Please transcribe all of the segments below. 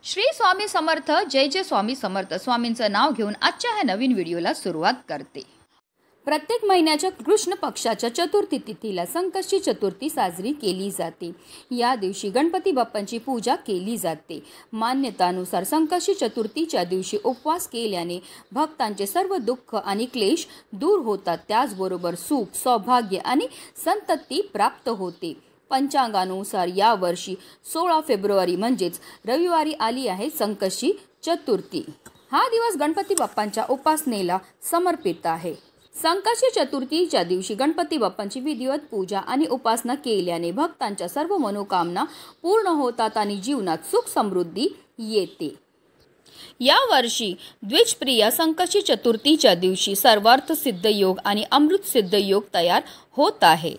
श्री स्वामी समर्थ. जय जय स्वामी समर्थ. स्वामींचं नाव घेऊन आजच्या ह्या नवीन व्हिडिओला सुरुवात करते. प्रत्येक महिन्याच्या कृष्ण पक्षाच्या चतुर्थी तिथीला संकष्टी चतुर्थी साजरी केली जाते. या दिवशी गणपती बाप्पांची पूजा केली जाते. मान्यतानुसार संकष्टी चतुर्थीच्या दिवशी उपवास केल्याने भक्तांचे सर्व दुःख आणि क्लेश दूर होतात. त्याचबरोबर सुख, सौभाग्य आणि संतती प्राप्त होते. पंचांगानुसार यावर्षी 16 फेब्रुवारी म्हणजेच रविवारी आली आहे संकष्टी चतुर्थी. हा दिवस गणपती बाप्पांच्या उपासनेला समर्पित आहे. संकष्टी चतुर्थीच्या दिवशी गणपती बाप्पांची विधिवत पूजा आणि उपासना केल्याने भक्तांच्या सर्व मनोकामना पूर्ण होतात आणि जीवनात सुख समृद्धी येते. या वर्षी द्विजप्रिया संकष्टी चतुर्थीच्या दिवशी सर्वार्थ सिद्ध योग आणि अमृत सिद्ध योग तयार होत आहे.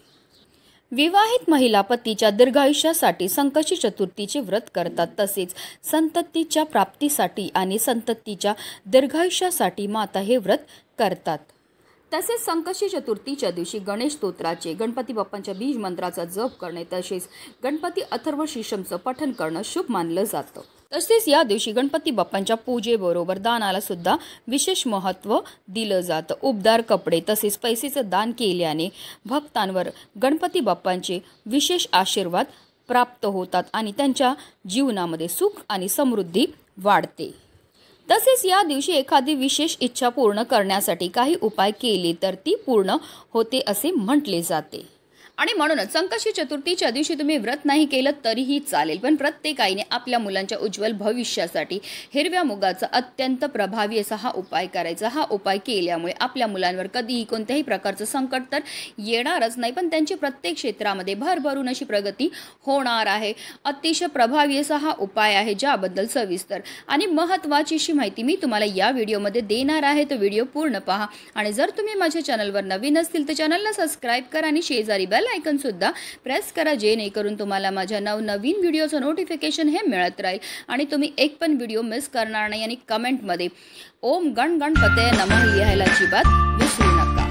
विवाहित महिला पतीच्या दीर्घायुष्यासाठी संकष्टी चतुर्थीचे व्रत करतात. तसेच संततीच्या प्राप्तीसाठी आणि संततीच्या दीर्घायुष्यासाठी माता हे व्रत करतात. तसेच संकष्टी चतुर्थीच्या दिवशी गणेश स्तोत्राचे, गणपती बाप्पांच्या बीज मंत्राचा जप करणे तसेच गणपती अथर्व शीर्षमचं पठण करणं शुभ मानलं जातं. तसेच या दिवशी गणपती बाप्पांच्या पूजेबरोबर दानाला सुद्धा विशेष महत्त्व दिलं जातं. उबदार कपडे तसेच पैसेचं दान केल्याने भक्तांवर गणपती बाप्पांचे विशेष आशीर्वाद प्राप्त होतात आणि त्यांच्या जीवनामध्ये सुख आणि समृद्धी वाढते. तसेच या दिवशी एखादी विशेष इच्छा पूर्ण करण्यासाठी काही उपाय केले तर ती पूर्ण होते असे म्हटले जाते. आणि म्हणूनच संकष्टी चतुर्थीच्या दिवशी तुम्ही व्रत नाही केलं तरीही चालेल, पण प्रत्येक आईने आपल्या मुलांच्या उज्ज्वल भविष्यासाठी हिरव्या मुगाचा अत्यंत प्रभावी असा हा उपाय करायचा. हा उपाय केल्यामुळे आपल्या मुलांवर कधीही कोणत्याही प्रकारचं संकट तर येणारच नाही, पण त्यांची प्रत्येक क्षेत्रामध्ये भरभरून अशी प्रगती होणार आहे. अतिशय प्रभावी असा हा उपाय आहे, ज्याबद्दल सविस्तर आणि महत्त्वाची अशी माहिती मी तुम्हाला या व्हिडिओमध्ये देणार आहे. तो व्हिडिओ पूर्ण पहा आणि जर तुम्ही माझ्या चॅनलवर नवीन असतील तर चॅनलला सबस्क्राईब करा आणि शेजारी बेल आयकॉन सुद्धा प्रेस करा, जेणेकरून तुम्हाला माझ्या नवनवीन व्हिडिओचं नोटिफिकेशन हे मिळत राहील आणि तुम्ही एक पण व्हिडिओ मिस करणार नाही. आणि कमेंटमध्ये ओम गण गणपतये नमः लिहायला अजिबात विसरू नका.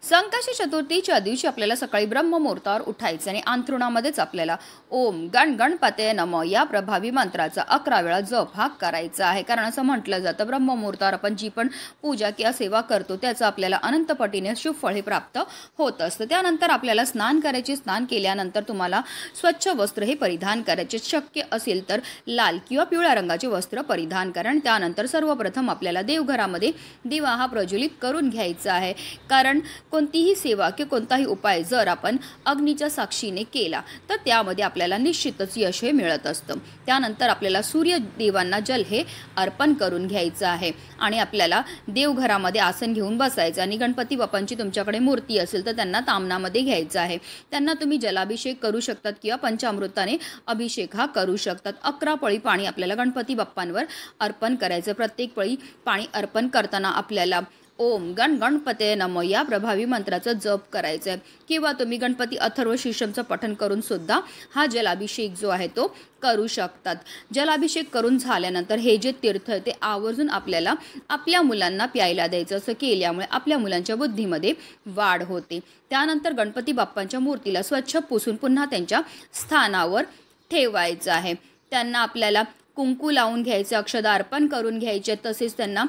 संकष्टी चतुर्थीच्या दिवशी आपल्याला सकाळी ब्रह्ममुहूर्तावर उठायचं आणि अंथरुणामध्येच आपल्याला ओम गण गणपतये नमः या प्रभावी मंत्राचा 11 वेळा जप हा करायचा आहे. कारण असं म्हटलं जातं ब्रह्ममुहूर्तावर आपण जी पण पूजा किंवा सेवा करतो त्याचं आपल्याला अनंत पटीने शुभ फळ हे प्राप्त होत असतं. त्यानंतर आपल्याला स्नान करायचे. स्नान केल्यानंतर तुम्हाला स्वच्छ वस्त्र हे परिधान करायचे. शक्य असेल तर लाल किंवा पिवळ्या रंगाचे वस्त्र परिधान करा. आणि त्यानंतर सर्वप्रथम आपल्याला देवघरामध्ये दिवा हा प्रज्वलित करून घ्यायचा आहे. कारण कोणतीही सेवा किंवा कोणताही उपाय जर आपण अग्नीच्या साक्षीने केला तर त्यामध्ये आपल्याला निश्चितच यश हे मिळत असतं. त्यानंतर आपल्याला सूर्यदेवांना जल हे अर्पण करून घ्यायचं आहे आणि आपल्याला देवघरामध्ये आसन घेऊन बसायचं आणि गणपती बाप्पांची तुमच्याकडे मूर्ती असेल तर त्यांना तामनामध्ये घ्यायचं आहे. त्यांना तुम्ही जलाभिषेक करू शकतात किंवा पंचामृताने अभिषेक हा करू शकतात. 11 पळी पाणी आपल्याला गणपती बाप्पांवर अर्पण करायचं. प्रत्येक पळी पाणी अर्पण करताना आपल्याला ओम गण गणपतये नमः या प्रभावी मंत्राचा जप करायचा आहे किंवा तुम्ही गणपती अथर्व शीर्षमचं पठण करून सुद्धा हा जलाभिषेक जो आहे तो करू शकतात. जलाभिषेक करून झाल्यानंतर हे जे तीर्थ आहे ते आवर्जून आपल्याला आपल्या मुलांना प्यायला द्यायचं. असं केल्यामुळे आपल्या मुलांच्या बुद्धीमध्ये वाढ होते. त्यानंतर गणपती बाप्पांच्या मूर्तीला स्वच्छ पुसून पुन्हा त्यांच्या स्थानावर ठेवायचं आहे. त्यांना आपल्याला कुंकू लावून घ्यायचं, अक्षदा अर्पण करून घ्यायचे. तसेच त्यांना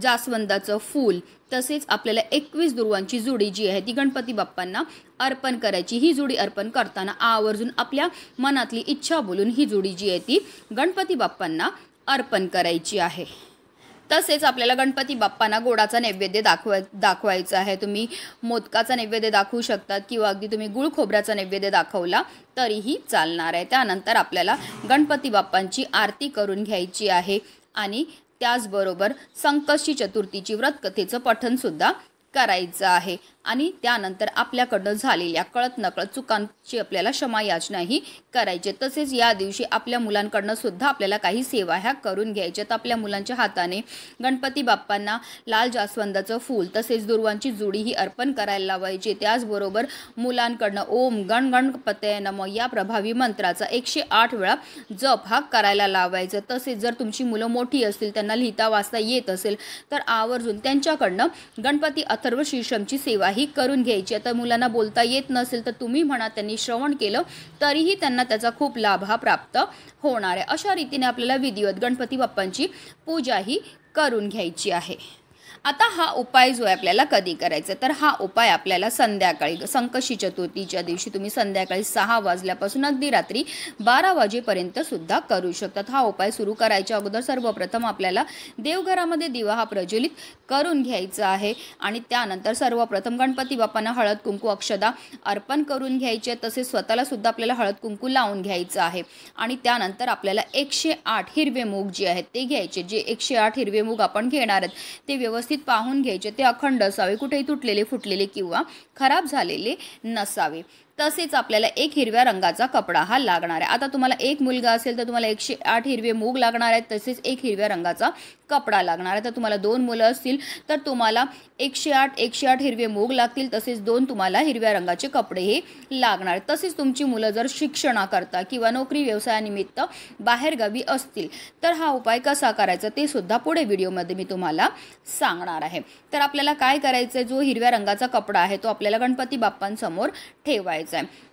जास्वंदाचं फूल तसेच आपल्याला 21 दुर्वांची जुडी जी आहे ती गणपती बाप्पांना अर्पण करायची. ही जुडी अर्पण करताना आवर्जून आपल्या मनातली इच्छा बोलून ही जुडी जी आहे ती गणपती बाप्पांना अर्पण करायची आहे. तसेच आपल्याला गणपती बाप्पांना गोडाचा नैवेद्य दाखवायचा आहे. तुम्ही मोदकाचा नैवेद्य दाखवू शकतात किंवा अगदी तुम्ही गुळ खोबऱ्याचा नैवेद्य दाखवला तरीही चालणार आहे. त्यानंतर आपल्याला गणपती बाप्पांची आरती करून घ्यायची आहे आणि त्याचबरोबर संकष्टी चतुर्थीची व्रतकथेचं पठण सुद्धा करायचं आहे. आणि त्यानंतर आपल्याकडनं झालेल्या कळत नकळत चुकांची आपल्याला क्षमा याचनाही करायची. तसेच या दिवशी आपल्या मुलांकडनं सुद्धा आपल्याला काही सेवा ह्या करून घ्यायच्यात. आपल्या मुलांच्या हाताने गणपती बाप्पांना लाल जास्वंदाचं फूल तसेच दुर्वांची जुडी ही अर्पण करायला लावायची. त्याचबरोबर मुलांकडनं ओम गण गणपतये नमः या प्रभावी मंत्राचा 108 वेळा जप हा करायला लावायचा. तसेच जर तुमची मुलं मोठी असतील, त्यांना लिहिता वाचता येत असेल तर आवर्जून त्यांच्याकडनं गणपती अथर्व शीर्षमची सेवा ही करून घ्यायची आहे. तर मुलांना बोलता येत नसेल तर तुम्ही म्हणा, त्यांनी श्रवण केलं तरीही त्यांना त्याचा खूप लाभ हा प्राप्त होणार आहे. अशा रीतीने आपल्याला विधिवत गणपती बाप्पांची पूजा ही करून घ्यायची आहे. आता हा उपाय जो आहे आपल्याला कधी करायचा, तर हा उपाय आपल्याला संध्याकाळी संकष्टी चतुर्थीच्या दिवशी तुम्ही संध्याकाळी 6 वाजल्यापासून अगदी रात्री 12 वाजेपर्यंत सुद्धा करू शकतात. हा उपाय सुरू करायच्या अगोदर सर्वप्रथम आपल्याला देवघरामध्ये दिवा हा प्रज्वलित करून घ्यायचा आहे आणि त्यानंतर सर्वप्रथम गणपती बाप्पांना हळद कुंकू अक्षदा अर्पण करून घ्यायचे. तसेच स्वतःला सुद्धा आपल्याला हळद कुंकू लावून घ्यायचं आहे आणि त्यानंतर आपल्याला 108 हिरवे मूग जे आहेत ते घ्यायचे. जे 108 हिरवे मूग आपण घेणार आहेत ते व्यवस्थित पाहून घ्यायचे. ते अखंड असावे, कुठेही तुटलेले फुटलेले किंवा खराब झालेले नसावे. तसेच आपल्याला एक हिरव्या रंगाचा कपडा हा लागणार आहे. आता तुम्हाला एक मुलगा असेल तर तुम्हाला 108 हिरवे मूग लागणार आहेत. तसेच एक हिरव्या रंगाचा कपडा लागणार आहे. तर तुम्हाला 2 मुलं असतील तर तुम्हाला 108 हिरवे मूग लागतील. तसेच 2 तुम्हाला हिरव्या रंगाचे कपडे हे लागणार आहेत. तसेच तुमची मुलं जर शिक्षणाकरता किंवा नोकरी व्यवसायानिमित्त बाहेरगावी असतील तर हा उपाय कसा करायचा ते सुद्धा पुढे व्हिडिओमध्ये मी तुम्हाला सांगणार आहे. तर आपल्याला काय करायचं, जो हिरव्या रंगाचा कपडा आहे तो आपल्याला गणपती बाप्पांसमोर ठेवायचा.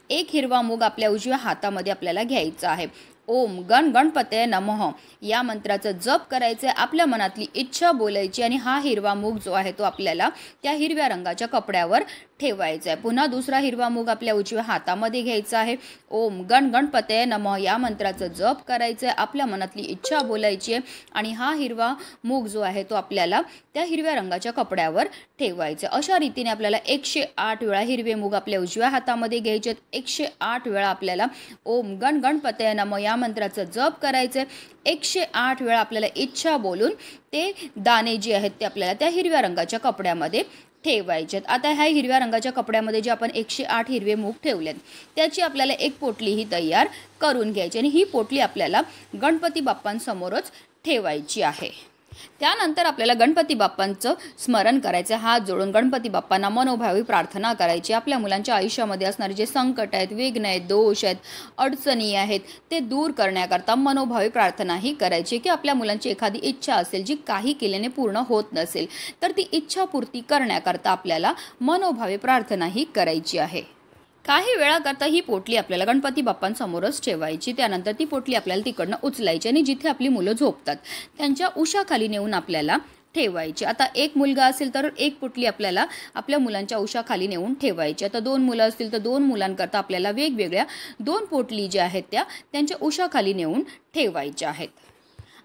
एक हिरवा मूग आपल्या उजव्या हातामध्ये आपल्याला घ्यायचा आहे. ओम गण गणपतये नमः या मंत्राचा जप करायचा आहे. आपल्या मनातली इच्छा बोलायची आणि हा हिरवा मूग जो आहे तो आपल्याला त्या हिरव्या रंगाच्या कपड्यावर ठेवायचा आहे. पुन्हा दुसरा हिरवा मूग आपल्या उजव्या हातामध्ये घ्यायचा आहे. ओम गण गणपतये नमः या मंत्राचा जप करायचा आहे. आपल्या मनातली इच्छा बोलायची आहे आणि हा हिरवा मूग जो आहे तो आपल्याला त्या हिरव्या रंगाच्या कपड्यावर ठेवायचा. अशा रीतीने आपल्याला 108 वेळा हिरवे मूग आपल्या उजव्या हातामध्ये घ्यायचे. 108 वेळा आपल्याला ओम गण गणपतये नमः या मंत्राचा जप करायचे. 108 वेळा आपल्याला इच्छा बोलून ते दाणे जे आहेत ते आपल्याला त्या हिरव्या रंगाच्या कपड्यामध्ये ठेवायचे. आता ह्या हिरव्या रंगाच्या कपड्यामध्ये जे आपण 108 हिरवे मूग ठेवलेत त्याची आपल्याला एक पोटली ही तयार करून घ्यायची आणि ही पोटली आपल्याला गणपती बाप्पांसमोरच ठेवायची आहे. त्यानंतर आपल्याला गणपती बाप्पांचं स्मरण करायचं. हात जोडून गणपती बाप्पांना मनोभावी प्रार्थना करायची. आपल्या मुलांच्या आयुष्यामध्ये असणारे जे संकट आहेत, विघ्न आहेत, दोष आहेत, अडचणी आहेत ते दूर करण्याकरता मनोभावी प्रार्थना ही करायची. की आपल्या मुलांची एखादी इच्छा असेल जी काही केल्याने पूर्ण होत नसेल तर ती इच्छापूर्ती करण्याकरता आपल्याला मनोभावी प्रार्थना ही करायची आहे. काही वेळाकरता ही पोटली आपल्याला गणपती बाप्पांसमोरच ठेवायची. त्यानंतर ती पोटली आपल्याला तिकडनं उचलायची आणि जिथे आपली मुलं झोपतात त्यांच्या उशाखाली नेऊन आपल्याला ठेवायची. आता एक मुलगा असेल तर एक पोटली आपल्याला आपल्या मुलांच्या उशाखाली नेऊन ठेवायची. आता 2 मुलं असतील तर 2 मुलांकरता आपल्याला वेगवेगळ्या 2 पोटली ज्या आहेत त्या त्यांच्या उशाखाली नेऊन ठेवायच्या आहेत.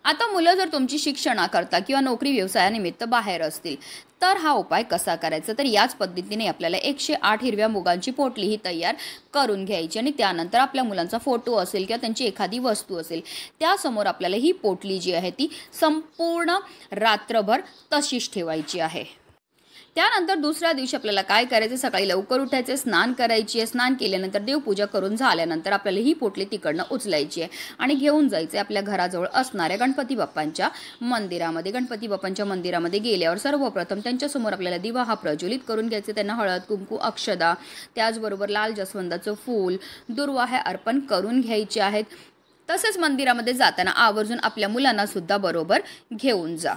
आता मुलं जर तुमची शिक्षणाकरता किंवा नोकरी व्यवसायानिमित्त बाहेर असतील तर हा उपाय कसा करायचा, तर याच पद्धतीने आपल्याला 108 हिरव्या मुगांची पोटली ही तयार करून घ्यायची आणि त्यानंतर आपल्या मुलांचा फोटो असेल किंवा त्यांची एखादी वस्तू असेल त्यासमोर आपल्याला ही पोटली जी आहे ती संपूर्ण रात्रभर तशीच ठेवायची आहे. त्यानंतर दुसऱ्या दिवशी आपल्याला काय करायचं, सकाळी लवकर उठायचे, स्नान करायची आहे. स्नान केल्यानंतर देवपूजा करून झाल्यानंतर आपल्याला ही पोटली तिकडनं उचलायची आहे आणि घेऊन जायचं आपल्या घराजवळ असणाऱ्या गणपती बाप्पांच्या मंदिरामध्ये. गणपती बाप्पांच्या मंदिरामध्ये गेल्यावर सर्वप्रथम त्यांच्यासमोर आपल्याला दिवा हा प्रज्वलित करून घ्यायचे. त्यांना हळद कुंकू अक्षदा त्याचबरोबर लाल जास्वंदाचं फूल दुर्वा हे अर्पण करून घ्यायचे आहेत. तसेच मंदिरामध्ये जाताना आवर्जून आपल्या मुलांना सुद्धा बरोबर घेऊन जा.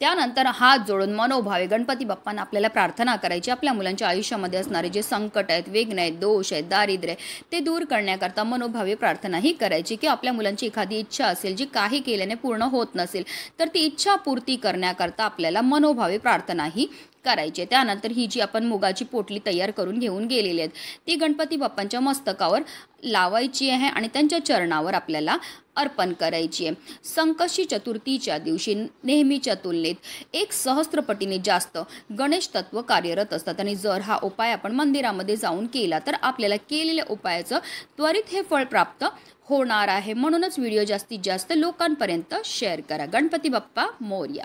त्यानंतर हात जोडून मनोभावे गणपती बाप्पांना आपल्याला प्रार्थना करायची. आपल्या मुलांच्या आयुष्यामध्ये असणारे जे संकट आहेत, विघ्न आहेत, दोष आहेत, दारिद्र्य ते दूर करण्याकरता मनोभावे प्रार्थना ही करायची. की आपल्या मुलांची एखादी इच्छा असेल जी काही केल्याने पूर्ण होत नसेल तर ती इच्छा पूर्ती करण्याकरता आपल्याला मनोभावे प्रार्थना ही करायची. त्यानंतर ही जी आपण मुगाची पोटली तयार करून घेऊन गेलेली आहेत ती गणपती बाप्पांच्या मस्तकावर लावायची आहे आणि त्यांच्या चरणावर आपल्याला अर्पण करायची आहे. संकष्टी चतुर्थीच्या दिवशी नेहमीच्या तुलनेत 1 सहस्त्रपटीने जास्त गणेश तत्व कार्यरत असतात आणि जर हा उपाय आपण मंदिरामध्ये जाऊन केला तर आपल्याला केलेल्या उपायाचं त्वरित हे फळ प्राप्त होणार आहे. म्हणूनच व्हिडिओ जास्तीत जास्त लोकांपर्यंत शेअर करा. गणपती बाप्पा मोरया.